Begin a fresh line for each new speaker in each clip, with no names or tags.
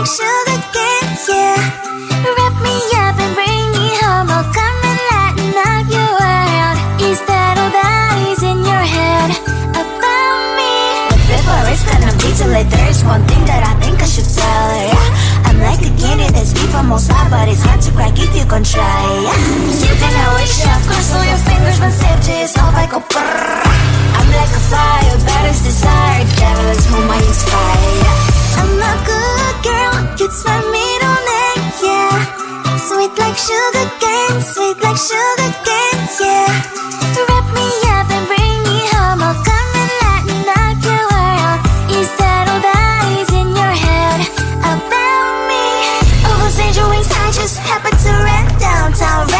sugar cane, yeah. Wrap me up and bring me home. I'll come and lighten up your world. Is that all that is in your head about me? But before it's gonna be too late, there's one thing that I think I should tell her, yeah. I'm like a candy that's sweet from most high, but it's hard to crack if you gon' try, yeah. You can always shove, cross all your fingers when safety is off, I go brrrr. I'm like a fire, battles desire, devil is whom I inspire, yeah. I'm a good girl, it's my middle name, yeah. Sweet like sugar cane, sweet like sugar cane, yeah. Wrap me up and bring me home. I'll come and lighten up your world. Is that all that is in your head about me? Oh, those angel wings, I just happen to rent downtown,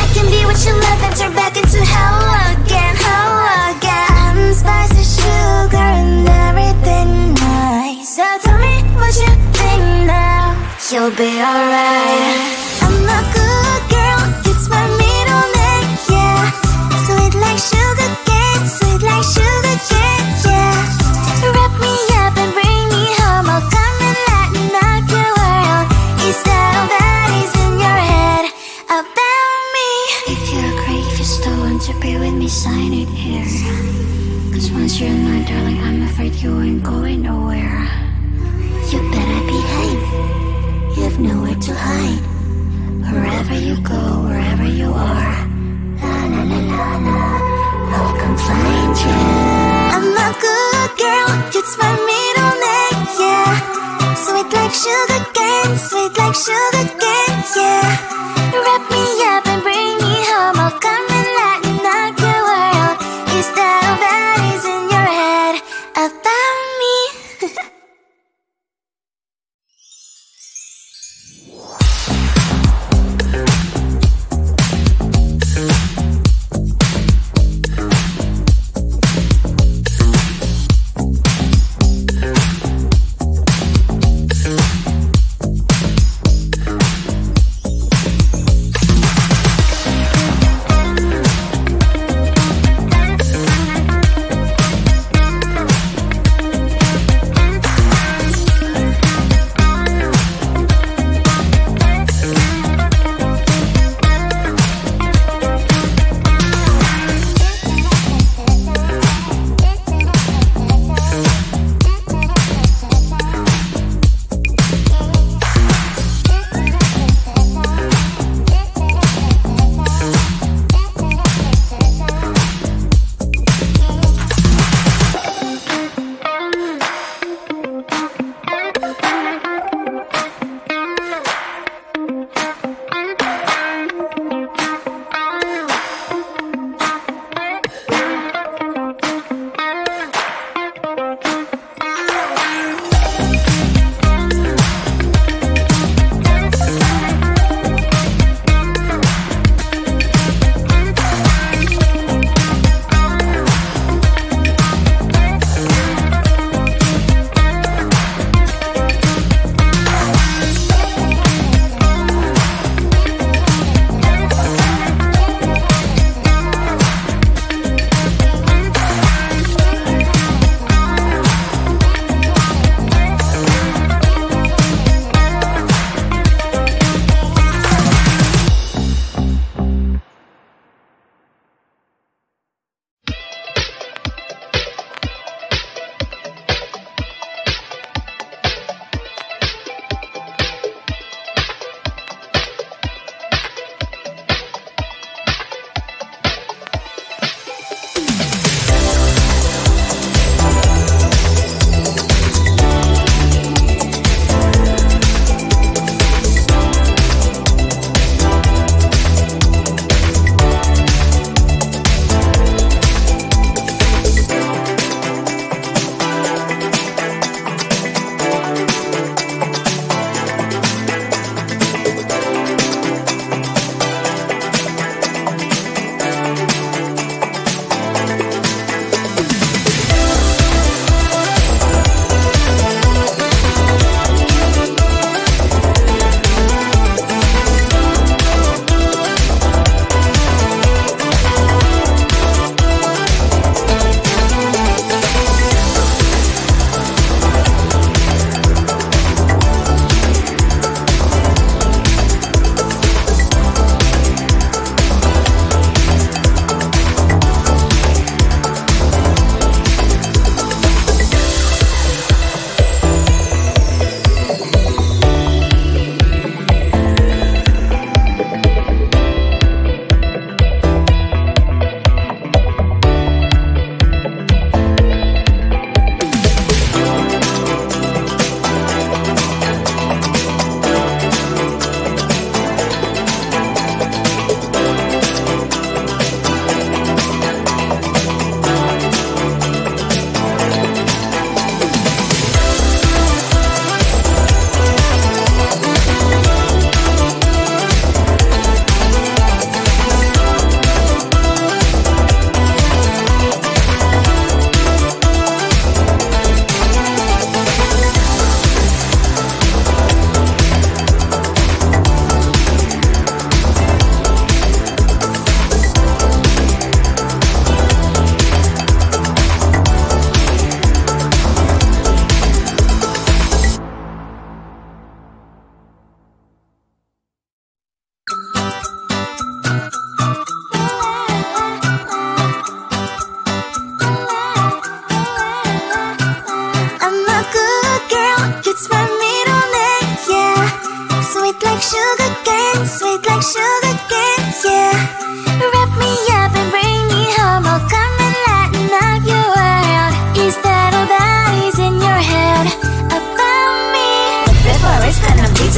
I can be what you love and turn back into hell again, I'm spicy sugar and everything nice. So tell me what you think now. You'll be alright. I'm a good girl, it's my middle name, yeah. Sweet like sugar cane, sweet like sugar cane, yeah. Wrap me up and bring me home. I'll come and lighten up your world. Is that all that is in your head about me? If you're great, if you still want to be with me, sign it here. Cause once you're mine, darling, I'm afraid you ain't going nowhere. You better behave, you have nowhere to hide. Wherever you go, wherever you are, la la la la la, I'll come find you. I'm a good girl, it's my middle name, yeah. Sweet like sugar cane, sweet like sugar cane, yeah. Wrap me up and bring me home. I'll come and lighten up your world. Is that all that is in your head about me?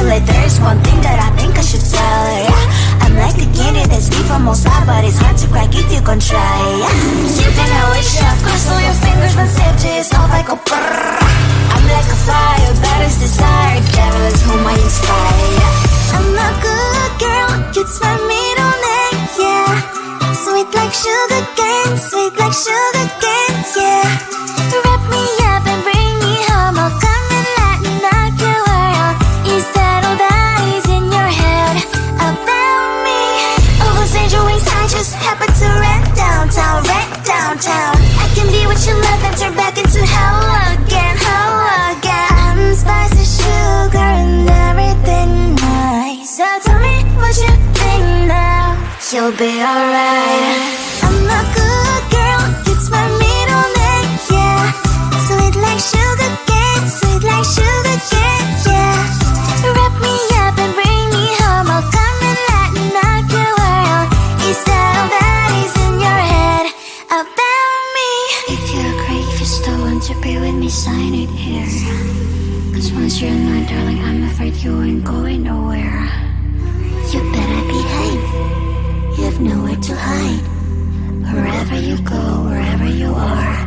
too late. There's one thing that I think I should tell her, yeah. I'm like a candy that's sweet from outside, but it's hard to crack if you gon' try, yeah. You think I wish I've crossed all your fingers when safety is off, I go brrrr. I'm like a fire, baddest desire, devil is whom I inspire, yeah. I'm a good girl, it's my middle name, yeah. Sweet like sugar cane, sweet like sugar cane, yeah. Wrap me up and bring me home, I'll come and lighten up your world. Is that all that is in your head about me? Oh, those angel wings, I just happen to rent downtown, I can be what you love and turn back into hell again, I'm spicy sugar and everything nice. So tell me what you think now, you'll be alright. I'm a good girl, it's my middle name, yeah. Sweet like sugar cane, sweet like sugar cane, yeah. Wrap me up and bring me home, I'll come and lighten up your world. Is that all that is in your head about me? If you agree, if you still want to be with me, sign it here. Cause once you're in mine, darling, I'm afraid you ain't going nowhere. You better behave, you have nowhere to hide. Wherever you go, wherever you are,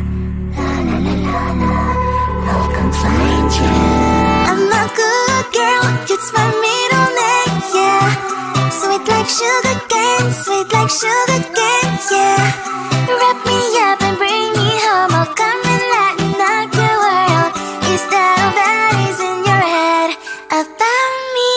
la la la la la, I'll come find you. I'm a good girl, it's my middle name, yeah. Sweet like sugar cane, sweet like sugar cane, yeah. Wrap me up and bring me home, I'll come and lighten up your world. Is that all that is in your head about me?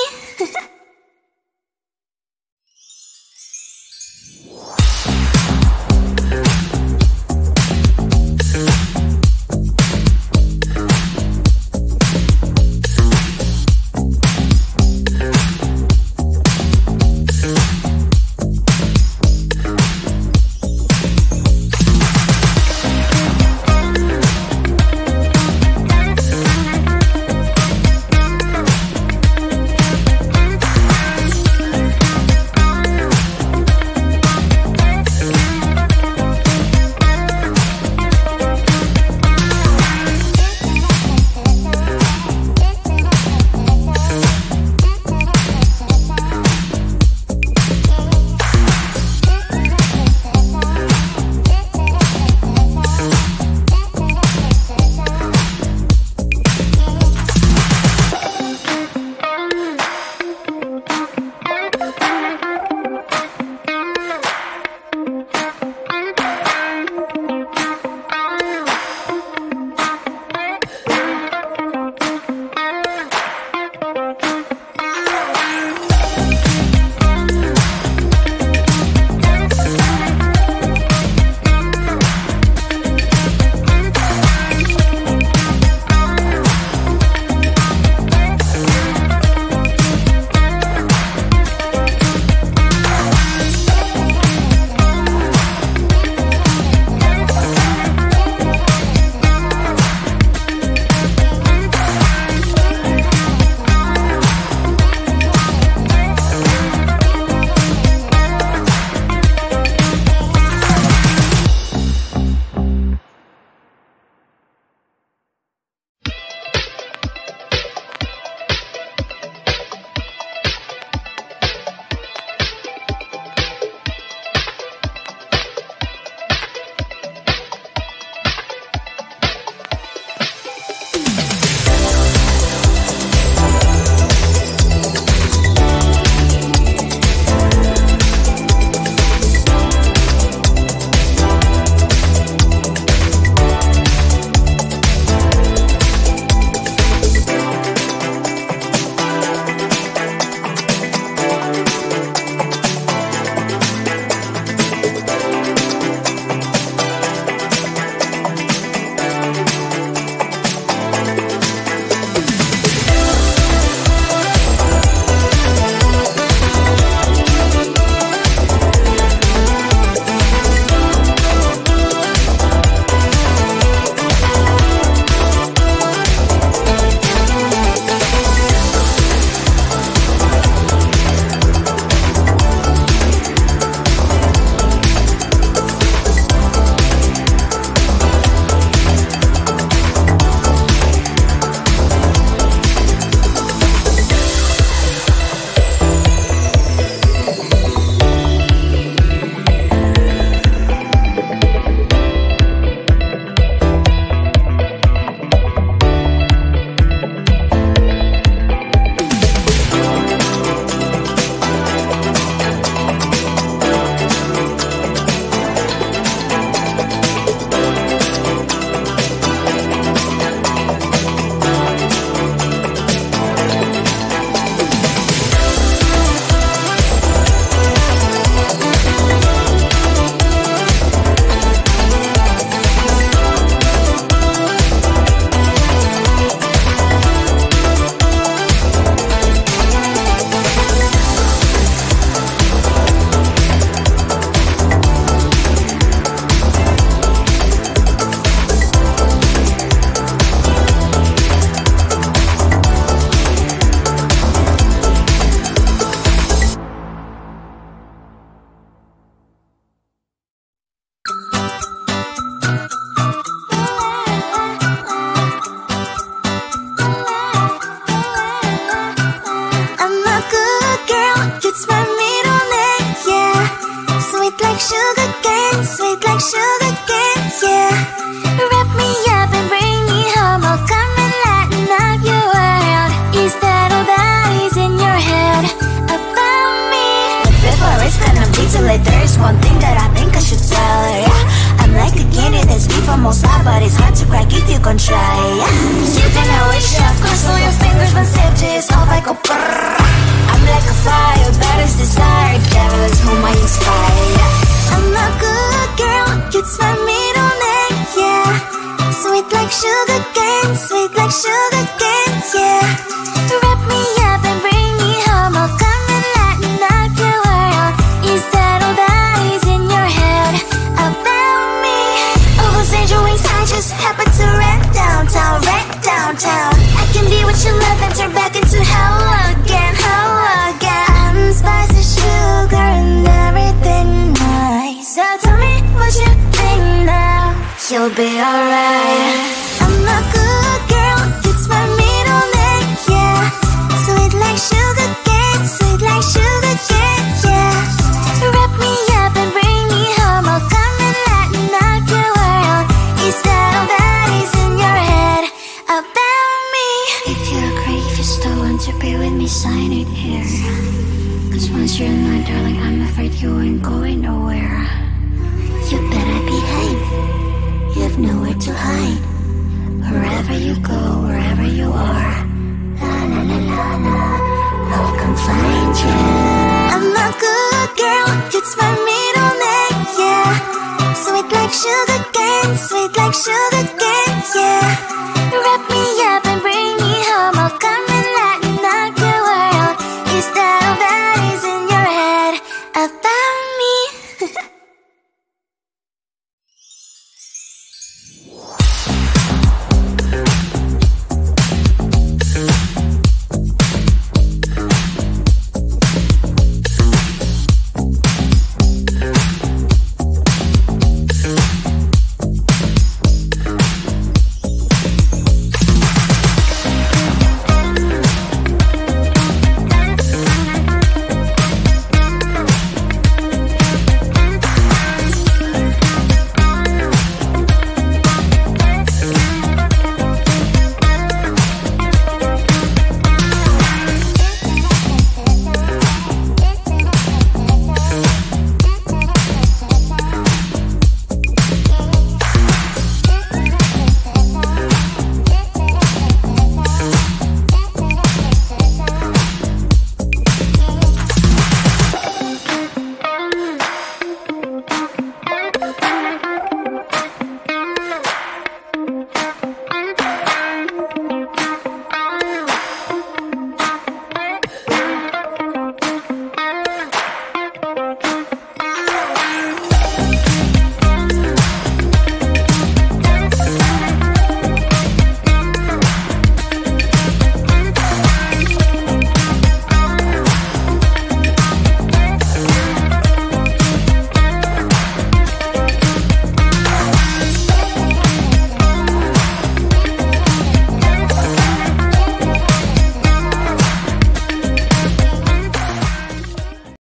one thing that I think I should tell her. Yeah. I'm like a candy that's sweet from all sides, but it's hard to crack if you can try. Yeah. You think I wish I cross all your fingers, but safety is off, I go brrrr. I'm like a fire, baddest desire, devil is whom I inspire. Yeah. I'm a good girl, it's my middle name, yeah. Sweet like sugar cane, sweet like sugar cane, yeah. Wrap me up and bring me home, I'll come and lighten up your world. Is that all that is in your head about me? Oh, those angel wings, I just happen to wreck downtown, wreck downtown. I can be what you love and turn back into hell again, hell again. Spicy sugar and everything nice. So tell me what you think now. You'll be alright. I'm a good girl, it's my middle name, yeah. Sweet like sugar cane, sweet like sugar cane, yeah. Wrap me up and bring me home, I'll come and lighten up your world. Is that all that is in your head about me? If you agree, if you still want to be with me, sign it here. Cause once you're in mine, darling, I'm afraid you ain't going nowhere. You better behave, you have nowhere to hide. Wherever you go, wherever you are, la la la la la, I'll come find you. I'm a good girl, it's my middle name, yeah. Sweet like sugar cane, sweet like sugar